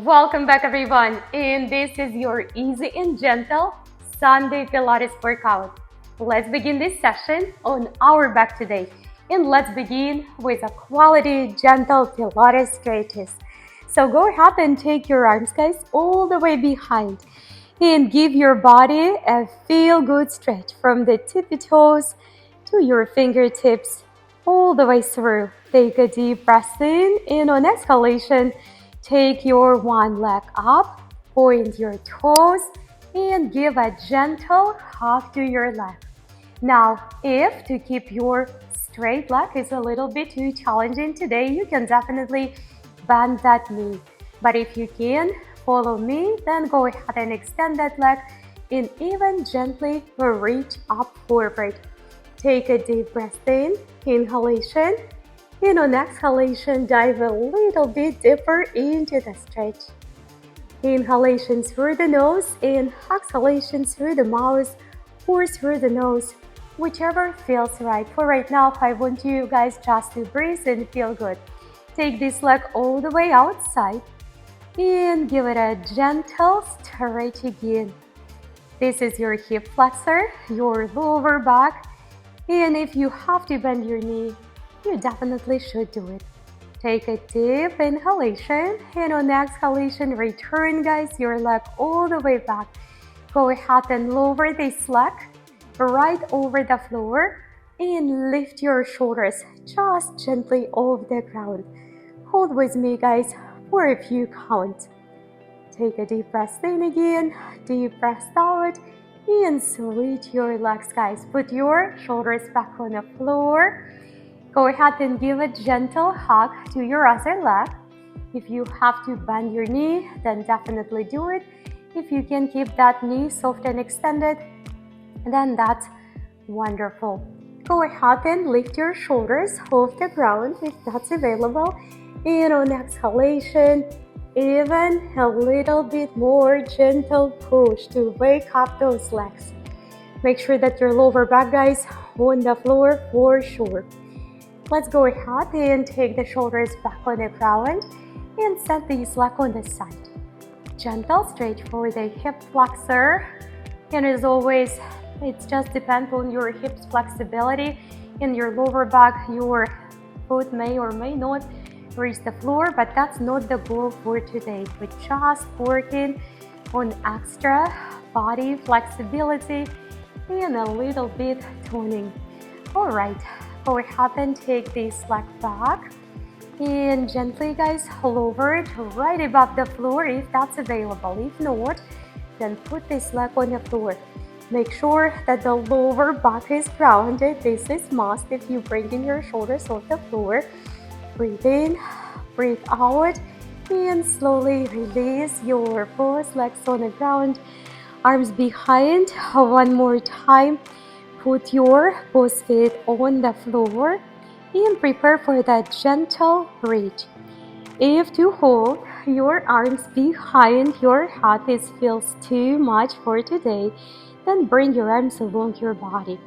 Welcome back everyone, and this is your easy and gentle Sunday Pilates workout. Let's begin this session on our back today, and let's begin with a quality gentle Pilates stretches. So go ahead and take your arms, guys, all the way behind and give your body a feel-good stretch from the tippy toes to your fingertips all the way through. Take a deep breath in, and on exhalation, take your one leg up, point your toes, and give a gentle hug to your leg. Now, if to keep your straight leg is a little bit too challenging today, you can definitely bend that knee. But if you can, follow me, then go ahead and extend that leg and even gently reach up forward. Take a deep breath in, inhalation, and on exhalation, dive a little bit deeper into the stretch. Inhalation through the nose and exhalation through the mouth or through the nose, whichever feels right. For right now, I want you guys just to breathe and feel good. Take this leg all the way outside and give it a gentle stretch again. This is your hip flexor, your lower back, and if you have to bend your knee, you definitely should do it. Take a deep inhalation, and on exhalation, return, guys, your leg all the way back. Go ahead and lower this leg right over the floor and lift your shoulders just gently off the ground. Hold with me, guys, for a few counts. Take a deep breath in again, deep breath out, and switch your legs, guys. Put your shoulders back on the floor. Go ahead and give a gentle hug to your other leg. If you have to bend your knee, then definitely do it. If you can keep that knee soft and extended, then that's wonderful. Go ahead and lift your shoulders off the ground if that's available. And on exhalation, even a little bit more gentle push to wake up those legs. Make sure that your lower back, guys, on the floor for sure. Let's go ahead and take the shoulders back on the ground and set these legs on the side. Gentle stretch for the hip flexor. And as always, it just depends on your hips flexibility. In your lower back, your foot may or may not reach the floor, but that's not the goal for today. We're just working on extra body flexibility and a little bit toning. All right. Go ahead and take this leg back and gently, guys, lower it right above the floor if that's available. If not, then put this leg on the floor. Make sure that the lower back is grounded. This is must if you bring in your shoulders off the floor. Breathe in, breathe out, and slowly release your both legs on the ground. Arms behind. One more time. Put your both feet on the floor and prepare for that gentle reach. If to hold your arms behind your head feels too much for today, then bring your arms along your body.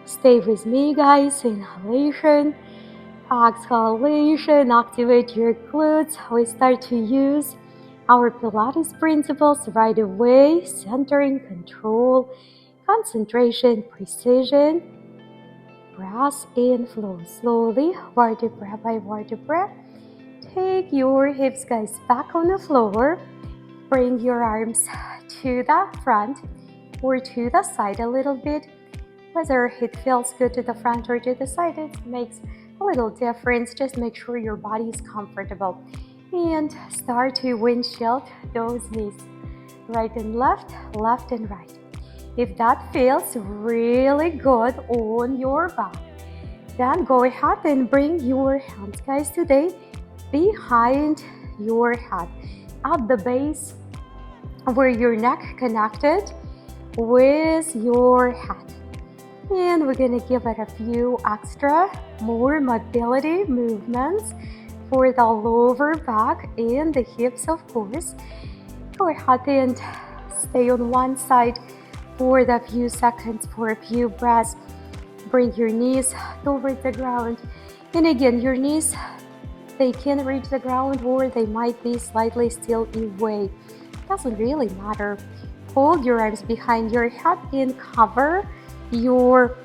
Stay with me, guys. Inhalation, exhalation, activate your glutes. We start to use our Pilates principles right away, centering, control, concentration, precision, breath in flow. Slowly, vertebra by vertebra. Take your hips, guys, back on the floor. Bring your arms to the front or to the side a little bit. Whether it feels good to the front or to the side, it makes a little difference. Just make sure your body is comfortable. And start to windshield those knees. Right and left, left and right. If that feels really good on your back, then go ahead and bring your hands, guys, today behind your head at the base where your neck connected with your head. And we're gonna give it a few extra more mobility movements for the lower back and the hips, of course. Go ahead and stay on one side for a few seconds, for a few breaths. Bring your knees towards the ground. And again, your knees they can reach the ground or they might be slightly still away. Doesn't really matter. Hold your arms behind your head and cover your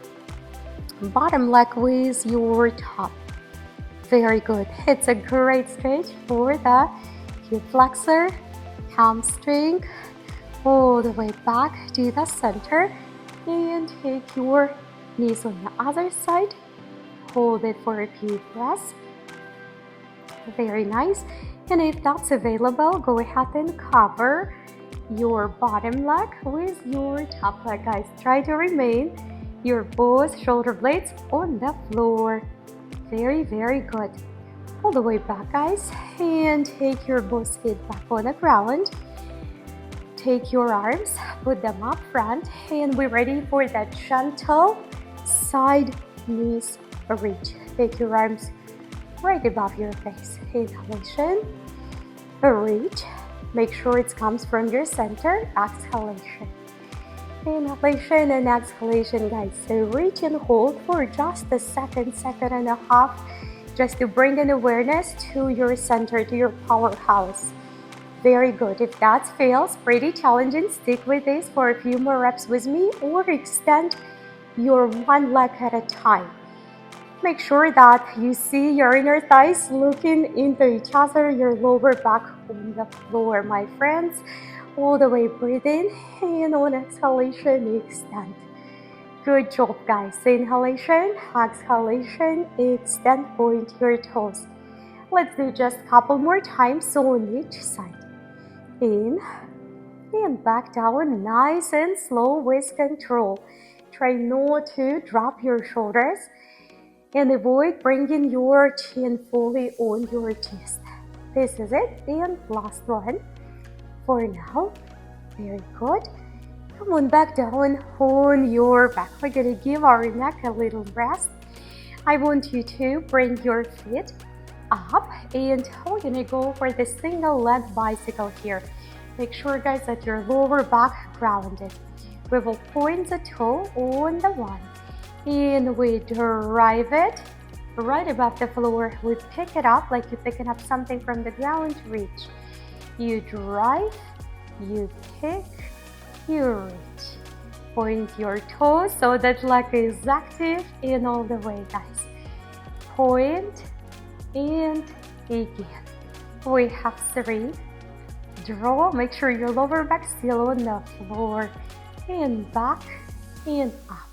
bottom leg with your top. Very good. It's a great stretch for the hip flexor, hamstring, all the way back to the center, and take your knees on the other side. Hold it for a few breaths. Very nice. And if that's available, go ahead and cover your bottom leg with your top leg, guys. Try to remain your both shoulder blades on the floor. Very, very good. All the way back, guys, and take your both feet back on the ground. Take your arms, put them up front, and we're ready for that gentle side knees reach. Take your arms right above your face. Inhalation, reach. Make sure it comes from your center. Exhalation. Inhalation and exhalation, guys. So reach and hold for just a second and a half, just to bring an awareness to your center, to your powerhouse. Very good. If that fails, pretty challenging, stick with this for a few more reps with me, or extend your one leg at a time. Make sure that you see your inner thighs looking into each other, your lower back on the floor, my friends. All the way, breathe in, and on exhalation, extend. Good job, guys. Inhalation, exhalation, extend, point your toes. Let's do just a couple more times, so on each side. In, and back down, nice and slow with control. Try not to drop your shoulders, and avoid bringing your chin fully on your chest. This is it, and last one for now. Very good. Come on back down on your back. We're gonna give our neck a little rest. I want you to bring your feet up, and we're gonna go for the single leg bicycle here. Make sure, guys, that your lower back grounded. We will point the toe on the one, and we drive it right above the floor. We pick it up like you're picking up something from the ground. Reach. You drive, you pick, you reach. Point your toes so that leg is active, and all the way, guys. Point and again. We have 3. Draw. Make sure your lower back still on the floor, and back and up.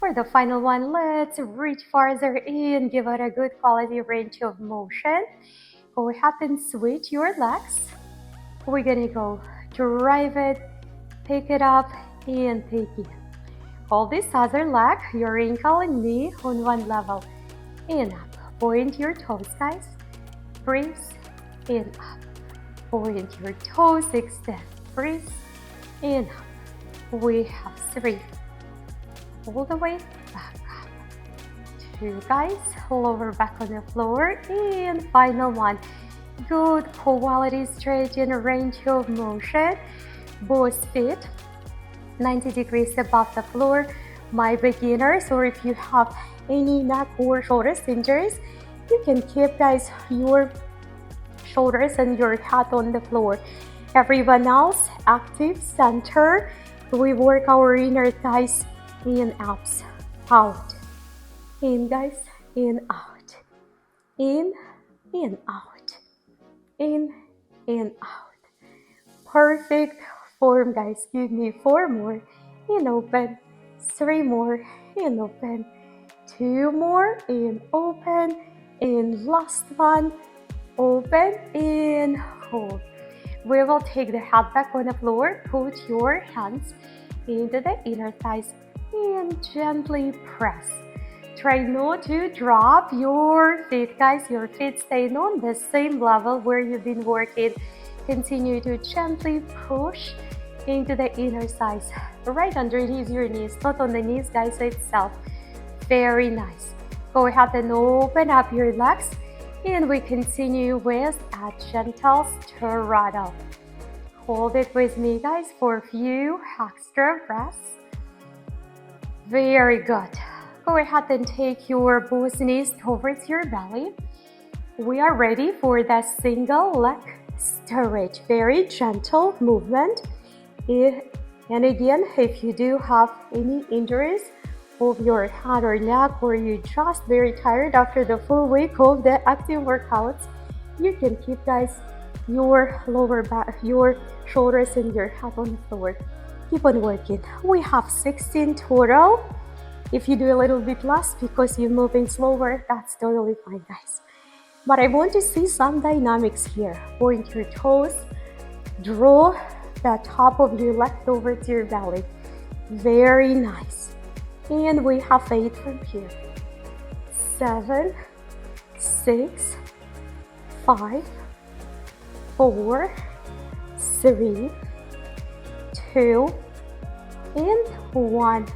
For the final one, let's reach farther and give it a good quality range of motion. Go ahead and switch your legs. We're gonna go drive it, pick it up, and take it. Hold this other leg, your ankle and knee on one level, and up. Point your toes, guys. Breathe and up. Point your toes, extend. Breathe and up. We have 3. All the way back up. 2, guys. Lower back on the floor, and final one. Good quality stretch and range of motion. Both feet 90 degrees above the floor. My beginners, or if you have any neck or shoulders injuries, you can keep, guys, your shoulders and your head on the floor. Everyone else, active center. We work our inner thighs, in, abs, out. In, guys, in, out. In, out. In, out. Perfect form, guys. Give me 4 more, and open. 3 more, and open. 2 more, and open. And last one, open and hold. We will take the head back on the floor. Put your hands into the inner thighs and gently press. Try not to drop your feet, guys. Your feet staying on the same level where you've been working. Continue to gently push into the inner thighs, right underneath your knees, not on the knees, guys, itself. Very nice. Go ahead and open up your legs, and we continue with a gentle straddle. Hold it with me, guys, for a few extra breaths. Very good. Go ahead and take your both knees towards your belly. We are ready for the single leg stretch. Very gentle movement. And again, if you do have any injuries of your head or neck, or you're just very tired after the full week of the active workouts, you can keep, guys, your lower back, your shoulders and your head on the floor. Keep on working. We have 16 total. If you do a little bit less because you're moving slower, that's totally fine, guys. But I want to see some dynamics here. Point your toes, draw the top of your leg over to your belly. Very nice. And we have 8 from here. 7, 6, 5, 4, 3, 2, and 1.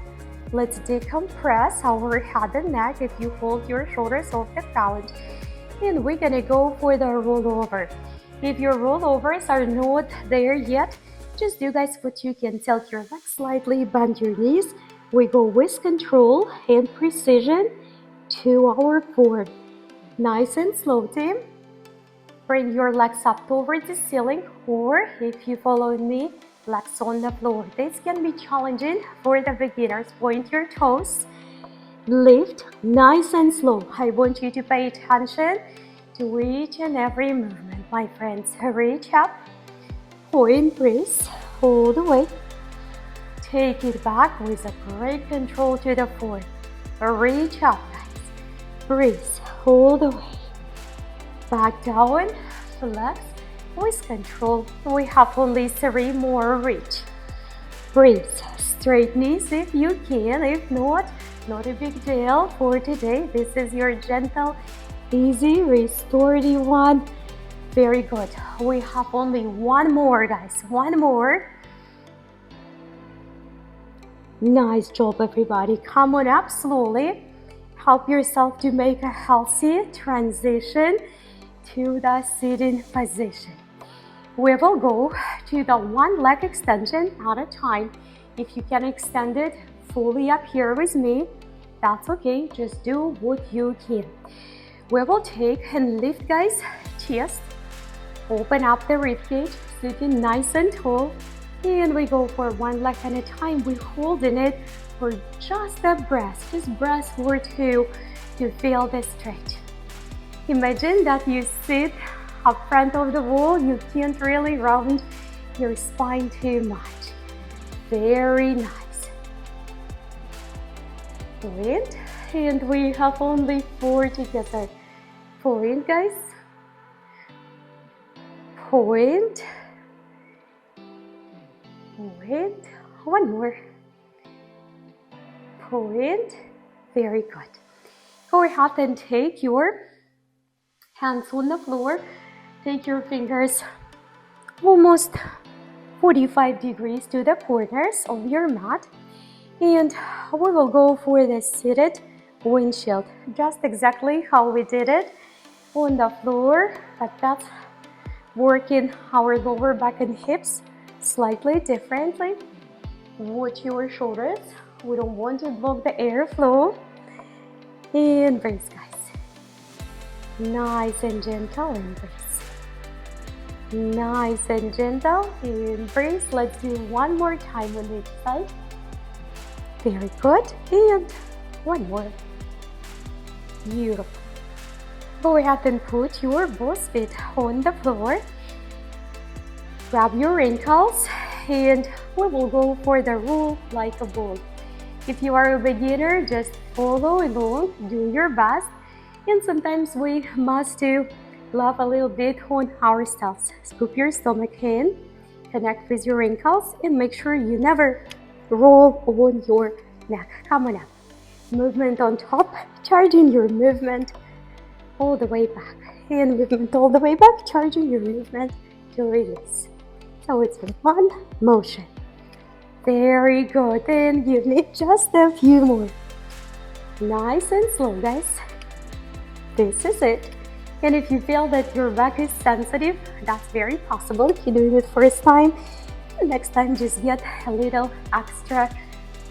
Let's decompress our head and neck if you hold your shoulders off the ground. And we're gonna go for the rollover. If your rollovers are not there yet, just do, guys, what you can. Tilt your legs slightly, bend your knees. We go with control and precision to our form. Nice and slow, team. Bring your legs up towards the ceiling, or if you follow me, legs on the floor. This can be challenging for the beginners. Point your toes. Lift, nice and slow. I want you to pay attention to each and every movement, my friends. Reach up, point, breathe, all the way. Take it back with a great control to the floor. Reach up, guys. Breathe, all the way. Back down, flex with control. We have only 3 more. Reach. Breathe, straight knees if you can. If not a big deal for today. This is your gentle, easy, restorative one. Very good. We have only 1 more, guys. 1 more. Nice job, everybody. Come on up slowly. Help yourself to make a healthy transition to the sitting position. We will go to the 1 leg extension at a time. If you can extend it fully up here with me, that's okay. Just do what you can. We will take and lift, guys, chest. Open up the ribcage, sitting nice and tall. And we go for 1 leg at a time. We're holding it for just a breath, just breath or 2 to feel the stretch. Imagine that you sit up front of the wall. You can't really round your spine too much. Very nice. Point, and we have only 4 together. Point, guys. Point. Point. 1 more. Point. Very good. Go ahead and take your hands on the floor. Take your fingers almost 45 degrees to the corners of your mat. And we will go for the seated windshield, just exactly how we did it on the floor, but that's working our lower back and hips slightly differently. Watch your shoulders. We don't want to block the airflow. And breathe, guys. Nice and gentle, and breathe. Nice and gentle, and breathe. Let's do 1 more time on each side. Very good. And 1 more. Beautiful. Go ahead and put your both feet on the floor. Grab your ankles, and we will go for the roll like a ball. If you are a beginner, just follow along, do your best. And sometimes we must laugh a little bit on ourselves. Scoop your stomach in, connect with your ankles, and make sure you never roll on your neck. Come on up. Movement on top, charging your movement all the way back. And movement all the way back, charging your movement to release. So it's 1 motion. Very good. And you need just a few more. Nice and slow, guys. This is it. And if you feel that your back is sensitive, that's very possible. If you're doing it first time, next time just get a little extra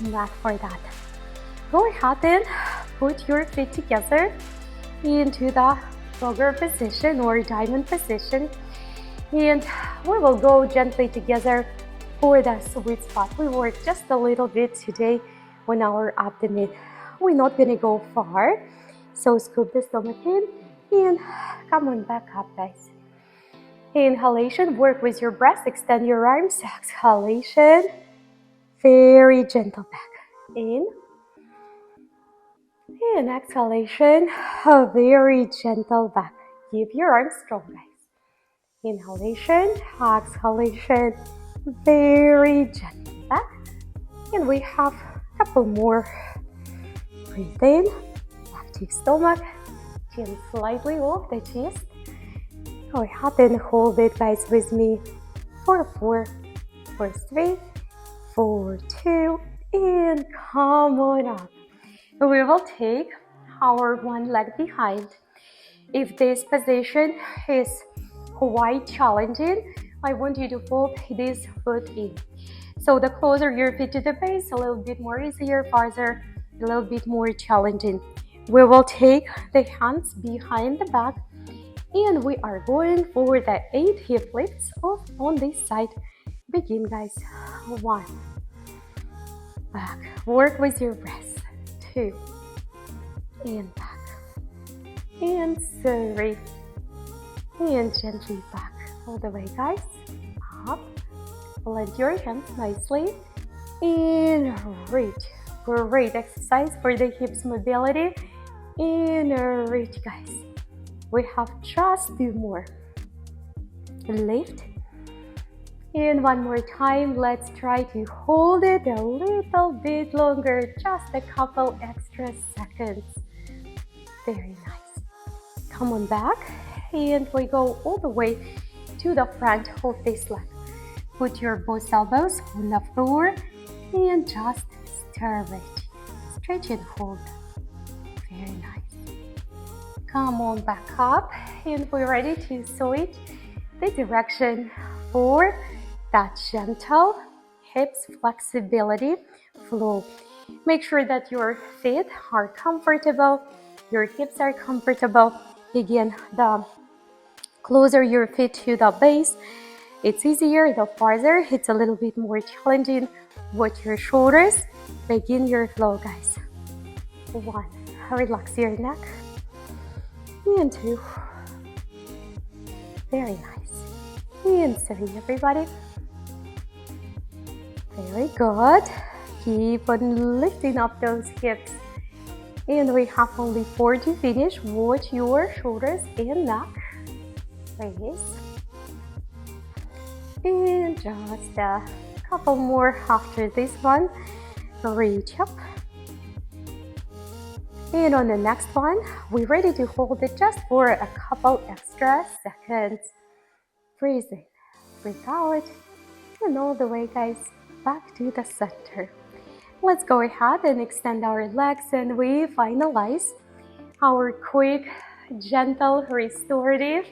mat for that. Go ahead and put your feet together into the dogger position or diamond position. And we will go gently together for the sweet spot. We work just a little bit today on our abdomen. We're not gonna go far. So scoop the stomach in and come on back up, guys. Inhalation, work with your breath, extend your arms. Exhalation, very gentle back. In. And exhalation, a very gentle back. Keep your arms strong, guys. Inhalation, exhalation, very gentle back. And we have a couple more. Breathe in, active stomach, chin slightly off the chest. Go ahead and hold it, guys, with me for 4, for 3, for 2, and come on up. We will take our one leg behind. If this position is quite challenging, I want you to fold this foot in. So the closer your feet to the base, a little bit more easier, farther, a little bit more challenging. We will take the hands behind the back and we are going for the 8 hip lifts off on this side. Begin, guys. 1. Back. Work with your breath. 2. And back. And 3. And gently back. All the way, guys. Up. Blend your hands nicely. And reach. Great exercise for the hips mobility. And reach, guys. We have just 2 more. Lift. And one more time, let's try to hold it a little bit longer, just a couple extra seconds. Very nice. Come on back, and we go all the way to the front of this leg. Put your both elbows on the floor and just stretch. Stretch and hold. Very nice. Come on back up, and we're ready to switch the direction for that gentle hips flexibility flow. Make sure that your feet are comfortable, your hips are comfortable. Again, the closer your feet to the base, it's easier. The farther, it's a little bit more challenging. Watch your shoulders. Begin your flow, guys. 1. Relax your neck. And 2. Very nice. And 3, everybody. Very good. Keep on lifting up those hips. And we have only 4 to finish. Watch your shoulders and neck. Please. And just a couple more after this one. Reach up. And on the next one, we're ready to hold it just for a couple extra seconds. Breathe in, breathe out, and all the way, guys, back to the center. Let's go ahead and extend our legs, and we finalize our quick, gentle, restorative,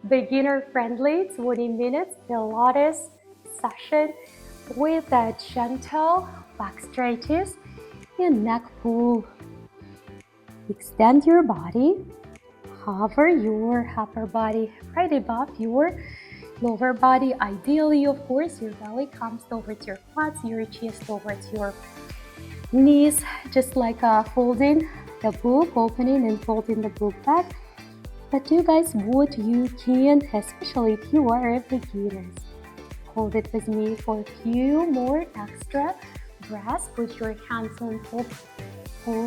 beginner-friendly 20 minutes Pilates session with a gentle back stretches and neck pull. Extend your body, hover your upper body right above your lower body. Ideally, of course, your belly comes towards your quads, your chest towards your knees, just like folding the book, opening and folding the book back. But do, guys, what you can, especially if you are a beginner. Hold it with me for a few more extra breaths. Put your hands on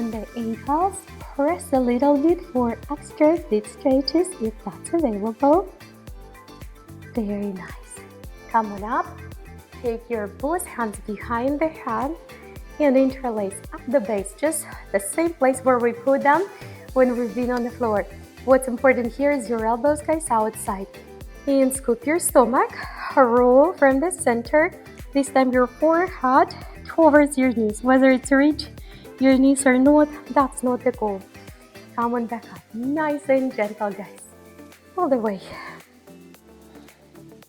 the ankles. Press a little bit for extra deep stretches if that's available. Very nice. Come on up. Take your both hands behind the head and interlace at the base, just the same place where we put them when we've been on the floor. What's important here is your elbows, guys, outside. And scoop your stomach, roll from the center. This time your forehead towards your knees. Whether it's reach your knees or not, that's not the goal. Come on back up, nice and gentle, guys, all the way.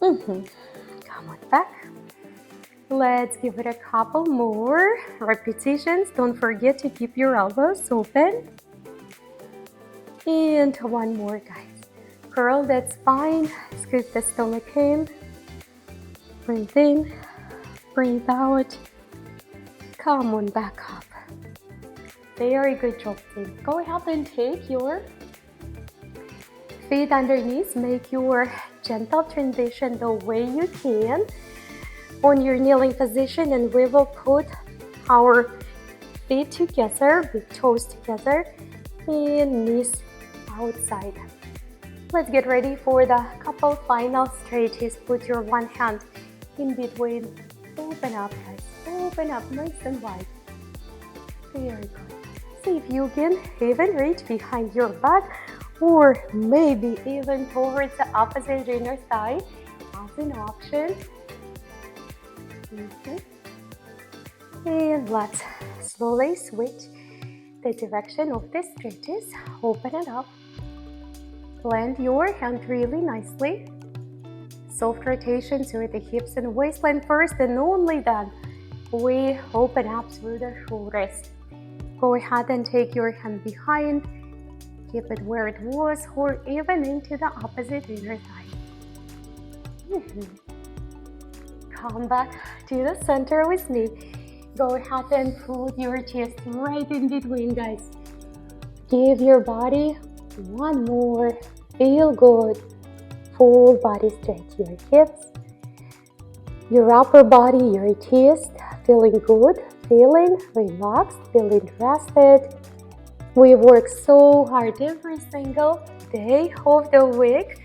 Come on back. Let's give it a couple more repetitions. Don't forget to keep your elbows open. And one more, guys. Curl that spine, scoop the stomach in. Breathe in, breathe out. Come on back up. Very good job, team. Go ahead and take your feet underneath. Make your gentle transition the way you can on your kneeling position, and we will put our feet together, big toes together, and knees outside. Let's get ready for the couple final stretches. Put your one hand in between. Open up, guys. Open up nice and wide. Very good. See if you can even reach behind your back, or maybe even towards the opposite inner thigh as an option. And let's slowly switch the direction of the stretches. Open it up. Plant your hand really nicely. Soft rotation through the hips and waistline first, and only then we open up through the shoulders. Go ahead and take your hand behind. Keep it where it was, or even into the opposite inner thigh. Come back to the center with me. Go ahead and put your chest right in between, guys. Give your body one more. Feel good. Full body stretch. Your hips, your upper body, your chest. Feeling good. Feeling relaxed. Feeling rested. We work so hard every single day of the week.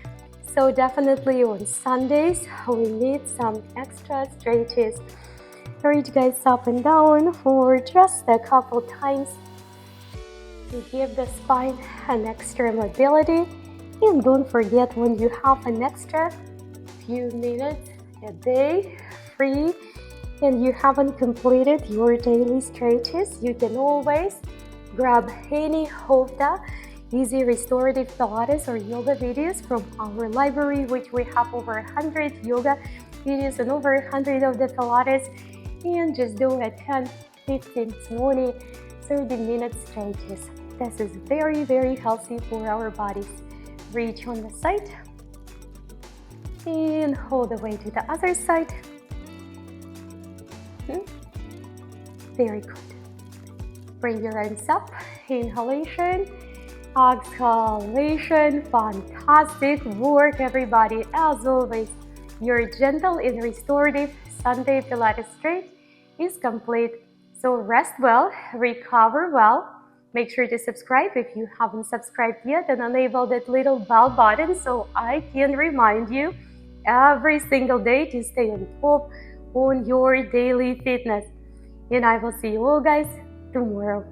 So definitely on Sundays, we need some extra stretches. Reach, guys, up and down for just a couple times to give the spine an extra mobility. And don't forget, when you have an extra few minutes a day free and you haven't completed your daily stretches, you can always grab any of the easy restorative Pilates or yoga videos from our library, which we have over 100 yoga videos and over 100 of the Pilates, and just do a 10, 15, 20, 30-minute stretches. This is very, very healthy for our bodies. Reach on the side and hold the way to the other side. Very good. Bring your arms up. Inhalation, exhalation. Fantastic work, everybody. As always, your gentle and restorative Sunday Pilates stretch is complete. So rest well, recover well. Make sure to subscribe if you haven't subscribed yet, and enable that little bell button so I can remind you every single day to stay on top on your daily fitness. And I will see you all, guys, tomorrow.